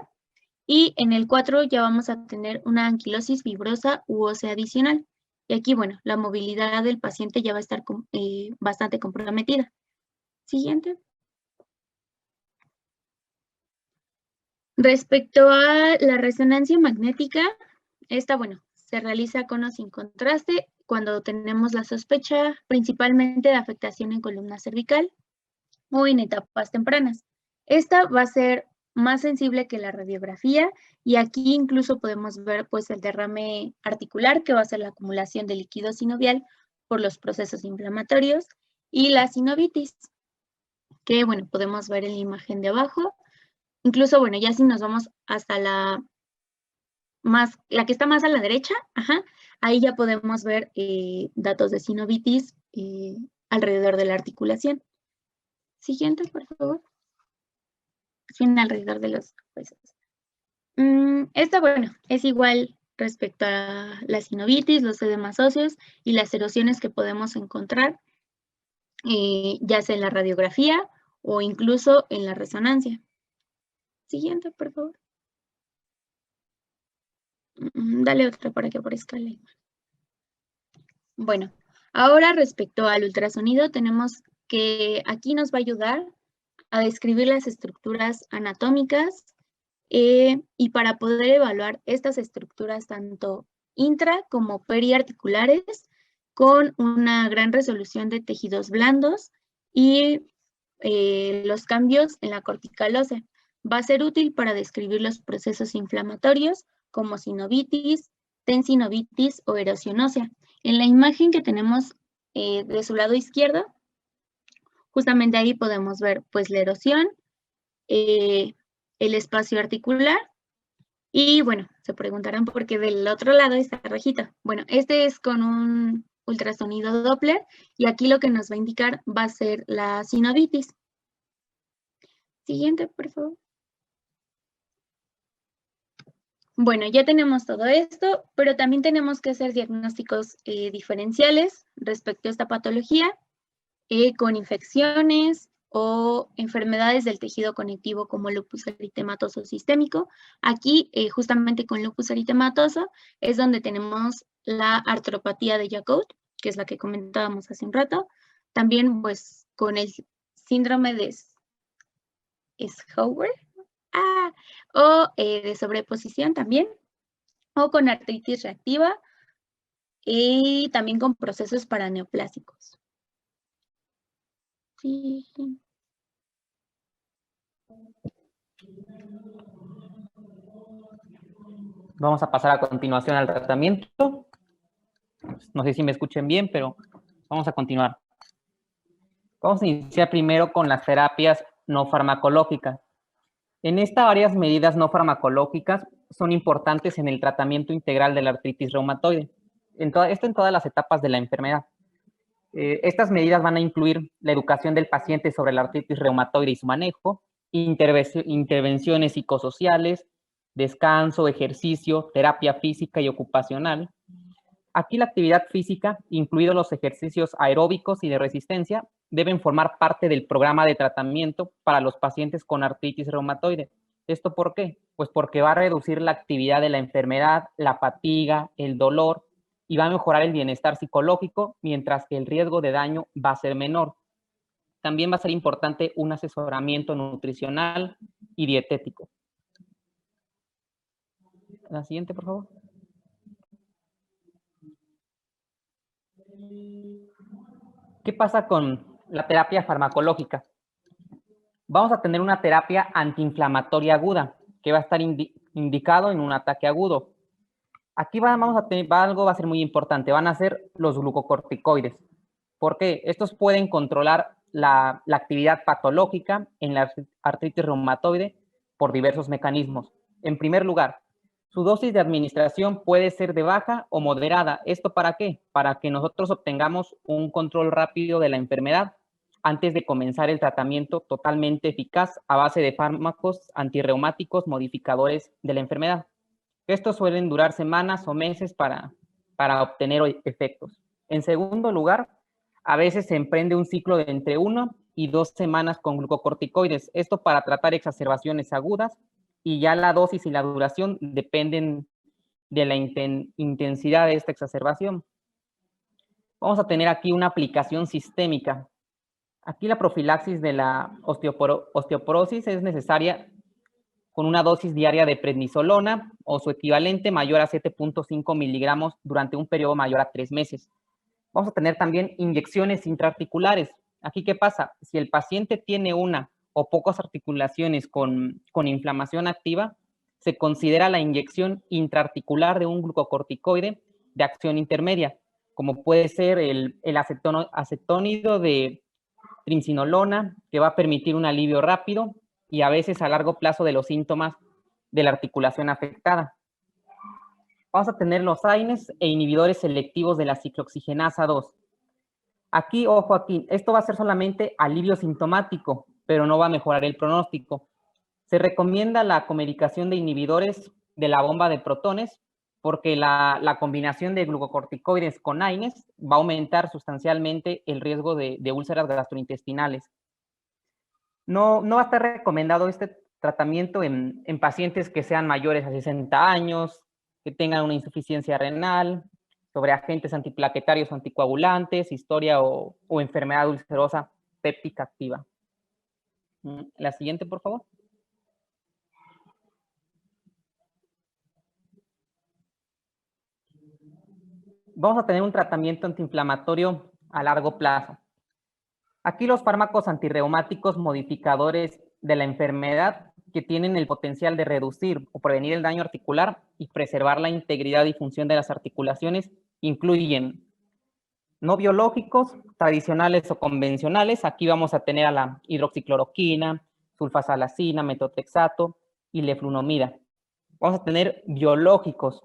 Y en el 4 ya vamos a tener una anquilosis fibrosa u ósea adicional. Y aquí, bueno, la movilidad del paciente ya va a estar bastante comprometida. Siguiente. Respecto a la resonancia magnética, esta, bueno, se realiza con o sin contraste cuando tenemos la sospecha principalmente de afectación en columna cervical o en etapas tempranas. Esta va a ser más sensible que la radiografía y aquí incluso podemos ver pues el derrame articular que va a ser la acumulación de líquido sinovial por los procesos inflamatorios y la sinovitis que bueno podemos ver en la imagen de abajo. Incluso bueno ya si nos vamos hasta la que está más a la derecha, ahí ya podemos ver datos de sinovitis alrededor de la articulación. Siguiente, por favor. Alrededor de los huesos. Esta, bueno, es igual respecto a la sinovitis, los edemas óseos y las erosiones que podemos encontrar, ya sea en la radiografía o incluso en la resonancia. Siguiente, por favor. Dale otra para que aparezca la imagen. Bueno, ahora respecto al ultrasonido, tenemos que aquí nos va a ayudar a describir las estructuras anatómicas y para poder evaluar estas estructuras tanto intra como periarticulares con una gran resolución de tejidos blandos y los cambios en la cortical ósea. Va a ser útil para describir los procesos inflamatorios como sinovitis, tensinovitis o erosión ósea. En la imagen que tenemos de su lado izquierdo, justamente ahí podemos ver pues la erosión, el espacio articular y bueno, se preguntarán por qué del otro lado está rojito. Bueno, este es con un ultrasonido Doppler y aquí lo que nos va a indicar va a ser la sinovitis. Siguiente, por favor. Bueno, ya tenemos todo esto, pero también tenemos que hacer diagnósticos diferenciales respecto a esta patología con infecciones o enfermedades del tejido conectivo como lupus eritematoso sistémico. Aquí, justamente con lupus eritematoso, es donde tenemos la artropatía de Charcot, que es la que comentábamos hace un rato. También, pues, con el síndrome de Schauer, o de sobreposición también, o con artritis reactiva y también con procesos paraneoplásicos. Sí. Vamos a pasar a continuación al tratamiento. No sé si me escuchen bien, pero vamos a continuar. Vamos a iniciar primero con las terapias no farmacológicas. En esta, varias medidas no farmacológicas son importantes en el tratamiento integral de la artritis reumatoide. Esto en todas las etapas de la enfermedad. Estas medidas van a incluir la educación del paciente sobre la artritis reumatoide y su manejo, intervenciones psicosociales, descanso, ejercicio, terapia física y ocupacional. Aquí la actividad física, incluidos los ejercicios aeróbicos y de resistencia, deben formar parte del programa de tratamiento para los pacientes con artritis reumatoide. ¿Esto por qué? Pues porque va a reducir la actividad de la enfermedad, la fatiga, el dolor, y va a mejorar el bienestar psicológico, mientras que el riesgo de daño va a ser menor. También va a ser importante un asesoramiento nutricional y dietético. La siguiente, por favor. ¿Qué pasa con la terapia farmacológica? Vamos a tener una terapia antiinflamatoria aguda, que va a estar indicado en un ataque agudo. Aquí algo va a ser muy importante, van a ser los glucocorticoides. ¿Por qué? Estos pueden controlar la actividad patológica en la artritis reumatoide por diversos mecanismos. En primer lugar, su dosis de administración puede ser de baja o moderada. ¿Esto para qué? Para que nosotros obtengamos un control rápido de la enfermedad antes de comenzar el tratamiento totalmente eficaz a base de fármacos antirreumáticos modificadores de la enfermedad. Estos suelen durar semanas o meses para obtener efectos. En segundo lugar, a veces se emprende un ciclo de entre 1 y 2 semanas con glucocorticoides. Esto para tratar exacerbaciones agudas, y ya la dosis y la duración dependen de la intensidad de esta exacerbación. Vamos a tener aquí una aplicación sistémica. Aquí la profilaxis de la osteoporosis es necesaria con una dosis diaria de prednisolona o su equivalente mayor a 7.5 miligramos durante un periodo mayor a 3 meses. Vamos a tener también inyecciones intraarticulares. Aquí, ¿qué pasa? Si el paciente tiene una o pocas articulaciones con inflamación activa, se considera la inyección intraarticular de un glucocorticoide de acción intermedia, como puede ser el acetónido de triamcinolona, que va a permitir un alivio rápido y a veces a largo plazo de los síntomas de la articulación afectada. Vamos a tener los AINES e inhibidores selectivos de la ciclooxigenasa 2. Aquí, ojo aquí, esto va a ser solamente alivio sintomático, pero no va a mejorar el pronóstico. Se recomienda la comedicación de inhibidores de la bomba de protones porque la combinación de glucocorticoides con AINES va a aumentar sustancialmente el riesgo de úlceras gastrointestinales. No va a estar recomendado este tratamiento en pacientes que sean mayores a 60 años, que tengan una insuficiencia renal, sobre agentes antiplaquetarios o anticoagulantes, historia o enfermedad ulcerosa péptica activa. La siguiente, por favor. Vamos a tener un tratamiento antiinflamatorio a largo plazo. Aquí los fármacos antirreumáticos modificadores de la enfermedad que tienen el potencial de reducir o prevenir el daño articular y preservar la integridad y función de las articulaciones incluyen no biológicos, tradicionales o convencionales. Aquí vamos a tener a la hidroxicloroquina, sulfasalazina, metotrexato y leflunomida. Vamos a tener biológicos,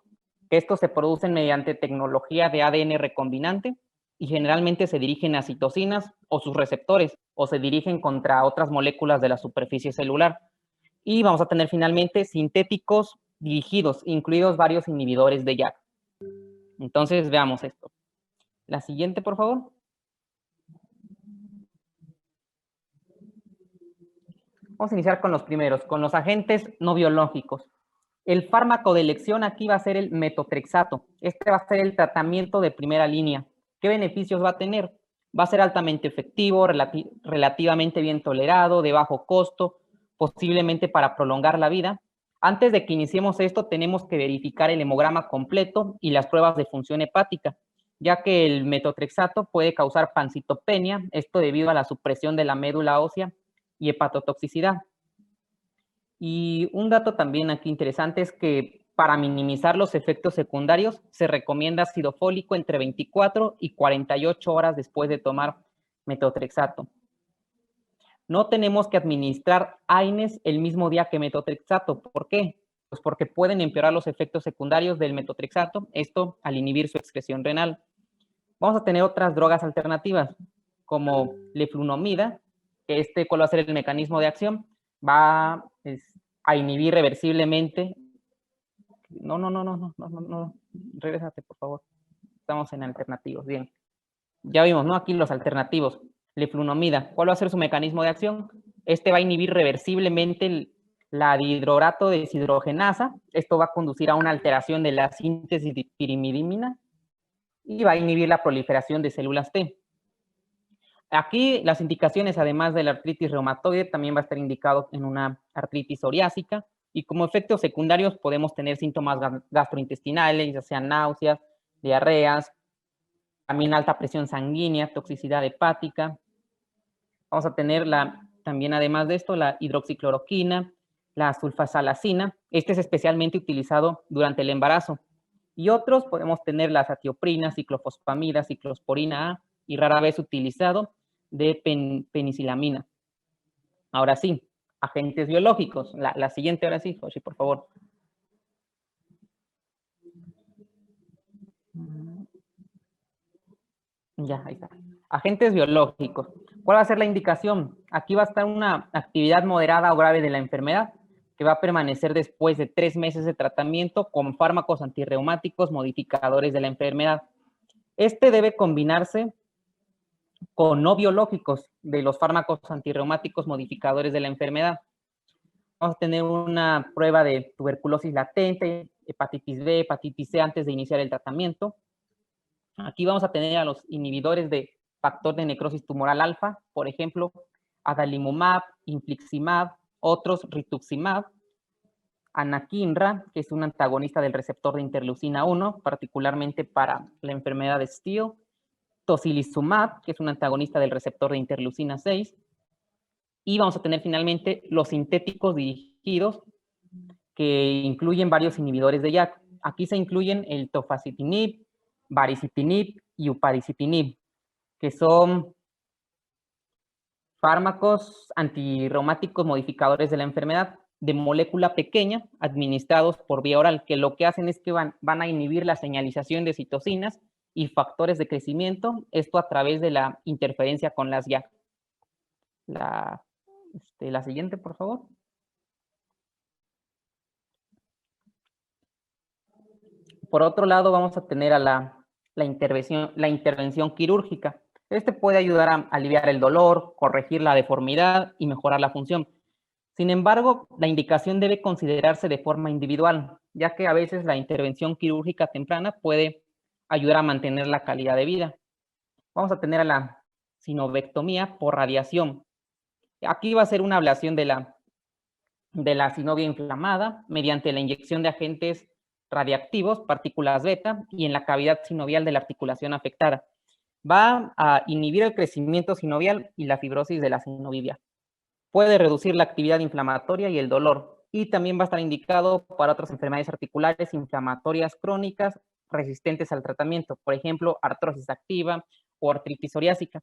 que estos se producen mediante tecnología de ADN recombinante y generalmente se dirigen a citocinas o sus receptores, o se dirigen contra otras moléculas de la superficie celular. Y vamos a tener finalmente sintéticos dirigidos, incluidos varios inhibidores de JAK. Entonces veamos esto. La siguiente, por favor. Vamos a iniciar con los primeros, con los agentes no biológicos. El fármaco de elección aquí va a ser el metotrexato. Este va a ser el tratamiento de primera línea. ¿Qué beneficios va a tener? Va a ser altamente efectivo, relativamente bien tolerado, de bajo costo, posiblemente para prolongar la vida. Antes de que iniciemos esto, tenemos que verificar el hemograma completo y las pruebas de función hepática, ya que el metotrexato puede causar pancitopenia, esto debido a la supresión de la médula ósea y hepatotoxicidad. Y un dato también aquí interesante es que para minimizar los efectos secundarios se recomienda ácido fólico entre 24 y 48 horas después de tomar metotrexato. No tenemos que administrar AINES el mismo día que metotrexato. ¿Por qué? Pues porque pueden empeorar los efectos secundarios del metotrexato, esto al inhibir su excreción renal. Vamos a tener otras drogas alternativas, como leflunomida, que ¿cuál va a ser el mecanismo de acción? Va a inhibir reversiblemente. No. Regrésate, por favor. Estamos en alternativos, bien. Ya vimos, ¿no? Aquí los alternativos. Leflunomida, ¿cuál va a ser su mecanismo de acción? Va a inhibir reversiblemente la dihidrorato deshidrogenasa. Esto va a conducir a una alteración de la síntesis de pirimidina y va a inhibir la proliferación de células T. Aquí las indicaciones, además de la artritis reumatoide, también va a estar indicado en una artritis psoriásica, y como efectos secundarios podemos tener síntomas gastrointestinales, ya sean náuseas, diarreas, también alta presión sanguínea, toxicidad hepática. Vamos a tener también, además de esto, la hidroxicloroquina, la sulfasalazina. Este es especialmente utilizado durante el embarazo. Y otros podemos tener la azatioprina, ciclofosfamida, ciclosporina A, y rara vez utilizado de penicilamina. Ahora sí, agentes biológicos. La siguiente, ahora sí, Joshi, por favor. Ya, ahí está. Agentes biológicos. ¿Cuál va a ser la indicación? Aquí va a estar una actividad moderada o grave de la enfermedad que va a permanecer después de 3 meses de tratamiento con fármacos antirreumáticos modificadores de la enfermedad. Debe combinarse con no biológicos de los fármacos antirreumáticos modificadores de la enfermedad. Vamos a tener una prueba de tuberculosis latente, hepatitis B, hepatitis C antes de iniciar el tratamiento. Aquí vamos a tener a los inhibidores de factor de necrosis tumoral alfa, por ejemplo, adalimumab, infliximab, otros rituximab, anakinra, que es un antagonista del receptor de interleucina 1, particularmente para la enfermedad de Steele, tocilizumab, que es un antagonista del receptor de interleucina 6, y vamos a tener finalmente los sintéticos dirigidos, que incluyen varios inhibidores de JAK. Aquí se incluyen el tofacitinib, baricitinib y upadacitinib, que son fármacos antirreumáticos modificadores de la enfermedad de molécula pequeña administrados por vía oral, que lo que hacen es que van a inhibir la señalización de citocinas y factores de crecimiento, esto a través de la interferencia con las JAK. La siguiente, por favor. Por otro lado, vamos a tener a la intervención quirúrgica. Este puede ayudar a aliviar el dolor, corregir la deformidad y mejorar la función. Sin embargo, la indicación debe considerarse de forma individual, ya que a veces la intervención quirúrgica temprana puede ayudar a mantener la calidad de vida. Vamos a tener a la sinovectomía por radiación. Aquí va a ser una ablación de la sinovia inflamada mediante la inyección de agentes radiactivos, partículas beta, y en la cavidad sinovial de la articulación afectada. Va a inhibir el crecimiento sinovial y la fibrosis de la sinovivia. Puede reducir la actividad inflamatoria y el dolor, y también va a estar indicado para otras enfermedades articulares inflamatorias crónicas resistentes al tratamiento, por ejemplo, artrosis activa o artritis psoriásica.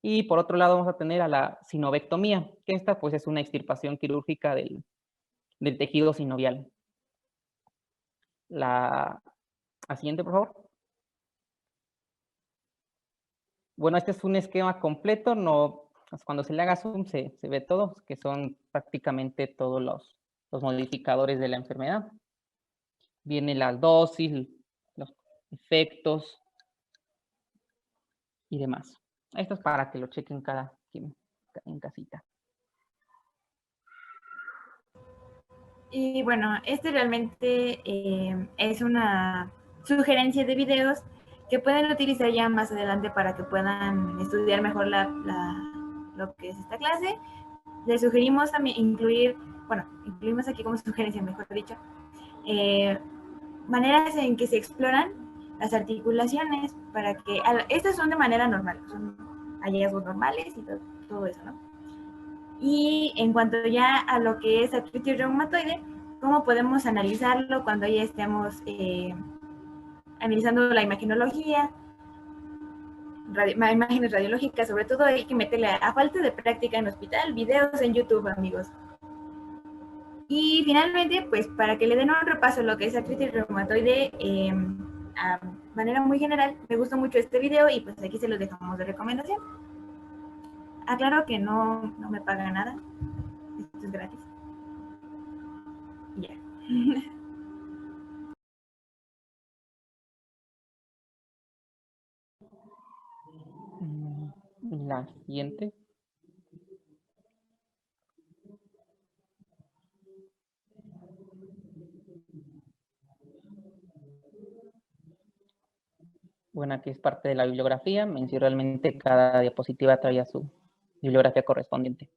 Y por otro lado vamos a tener a la sinovectomía, que esta pues es una extirpación quirúrgica del tejido sinovial. La siguiente, por favor. Bueno, este es un esquema completo, no, cuando se le haga zoom se ve todo, que son prácticamente todos los modificadores de la enfermedad. Vienen las dosis, los efectos y demás. Esto es para que lo chequen cada quien en casita. Y bueno, este realmente es una sugerencia de videos que pueden utilizar ya más adelante para que puedan estudiar mejor lo que es esta clase. Les sugerimos también incluimos aquí como sugerencia, mejor dicho, maneras en que se exploran las articulaciones para que, estas son de manera normal, son hallazgos normales y todo eso, ¿no? Y en cuanto ya a lo que es artritis reumatoide, ¿cómo podemos analizarlo cuando ya estemos analizando la imagenología, imágenes radiológicas? Sobre todo hay que meterle, a falta de práctica en hospital, videos en YouTube, amigos. Y finalmente, pues para que le den un repaso a lo que es artritis reumatoide a manera muy general, me gustó mucho este video y pues aquí se los dejamos de recomendación. Aclaro que no me paga nada, esto es gratis. Y ya. La siguiente. Bueno, aquí es parte de la bibliografía. Realmente cada diapositiva traía su bibliografía correspondiente.